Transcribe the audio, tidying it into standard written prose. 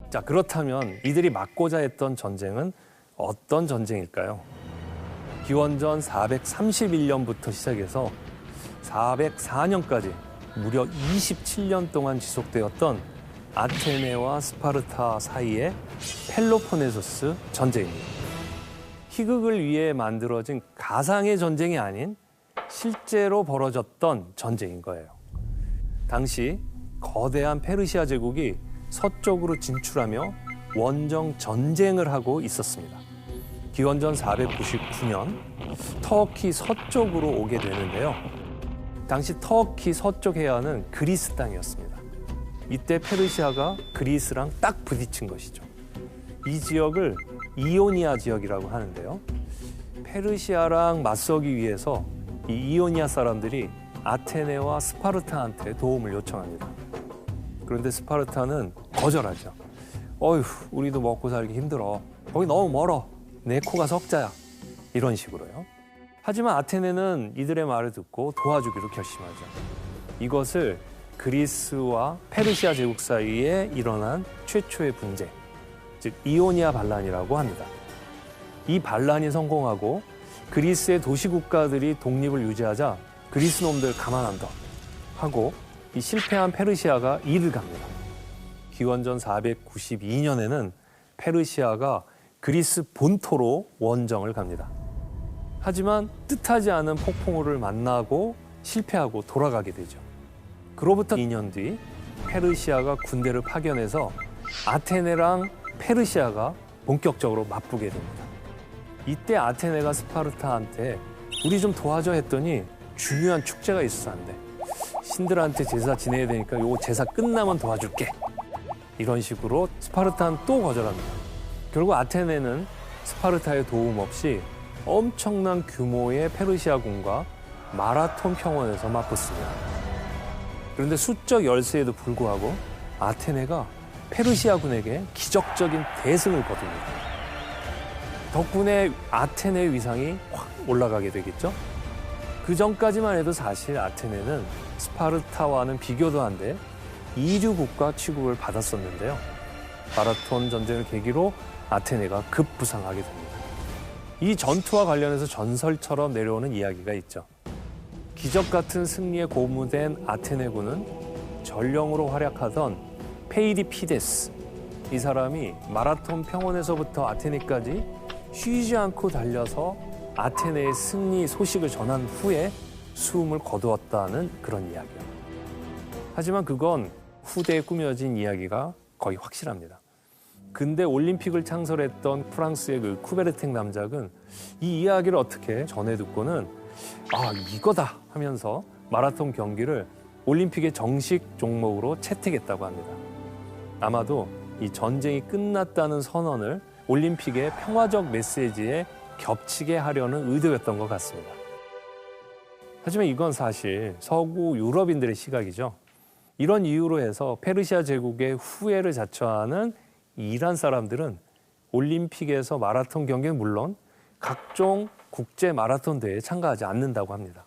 자, 그렇다면 이들이 막고자 했던 전쟁은 어떤 전쟁일까요? 기원전 431년부터 시작해서 404년까지 무려 27년 동안 지속되었던 아테네와 스파르타 사이의 펠로폰네소스 전쟁입니다. 희극을 위해 만들어진 가상의 전쟁이 아닌 실제로 벌어졌던 전쟁인 거예요. 당시 거대한 페르시아 제국이 서쪽으로 진출하며 원정 전쟁을 하고 있었습니다. 기원전 499년 터키 서쪽으로 오게 되는데요. 당시 터키 서쪽 해안은 그리스 땅이었습니다. 이때 페르시아가 그리스랑 딱 부딪힌 것이죠. 이 지역을 이오니아 지역이라고 하는데요. 페르시아랑 맞서기 위해서 이 이오니아 사람들이 아테네와 스파르타한테 도움을 요청합니다. 그런데 스파르타는 거절하죠. 어휴, 우리도 먹고 살기 힘들어. 거기 너무 멀어. 내 코가 석자야. 이런 식으로요. 하지만 아테네는 이들의 말을 듣고 도와주기로 결심하죠. 이것을 그리스와 페르시아 제국 사이에 일어난 최초의 분쟁, 즉 이오니아 반란이라고 합니다. 이 반란이 성공하고 그리스의 도시국가들이 독립을 유지하자 그리스 놈들 가만 안 둬 하고 이 실패한 페르시아가 이를 갑니다. 기원전 492년에는 페르시아가 그리스 본토로 원정을 갑니다. 하지만 뜻하지 않은 폭풍우를 만나고 실패하고 돌아가게 되죠. 그로부터 2년 뒤 페르시아가 군대를 파견해서 아테네랑 페르시아가 본격적으로 맞붙게 됩니다. 이때 아테네가 스파르타한테 우리 좀 도와줘 했더니 중요한 축제가 있어서 안 돼. 신들한테 제사 지내야 되니까 요 제사 끝나면 도와줄게. 이런 식으로 스파르타는 또 거절합니다. 결국 아테네는 스파르타의 도움 없이 엄청난 규모의 페르시아군과 마라톤 평원에서 맞붙습니다. 그런데 수적 열세에도 불구하고 아테네가 페르시아군에게 기적적인 대승을 거둡니다. 덕분에 아테네의 위상이 확 올라가게 되겠죠. 그 전까지만 해도 사실 아테네는 스파르타와는 비교도 안 돼 이류 국가 취급을 받았었는데요. 마라톤 전쟁을 계기로 아테네가 급부상하게 됩니다. 이 전투와 관련해서 전설처럼 내려오는 이야기가 있죠. 기적 같은 승리에 고무된 아테네군은 전령으로 활약하던 페이디피데스, 이 사람이 마라톤 평원에서부터 아테네까지 쉬지 않고 달려서 아테네의 승리 소식을 전한 후에 숨을 거두었다는 그런 이야기예요. 하지만 그건 후대에 꾸며진 이야기가 거의 확실합니다. 근대 올림픽을 창설했던 프랑스의 그 쿠베르탱 남작은 이 이야기를 어떻게 전해 듣고는 아, 이거다 하면서 마라톤 경기를 올림픽의 정식 종목으로 채택했다고 합니다. 아마도 이 전쟁이 끝났다는 선언을 올림픽의 평화적 메시지에 겹치게 하려는 의도였던 것 같습니다. 하지만 이건 사실 서구 유럽인들의 시각이죠. 이런 이유로 해서 페르시아 제국의 후예를 자처하는 이란 사람들은 올림픽에서 마라톤 경기는 물론 각종 국제 마라톤 대회에 참가하지 않는다고 합니다.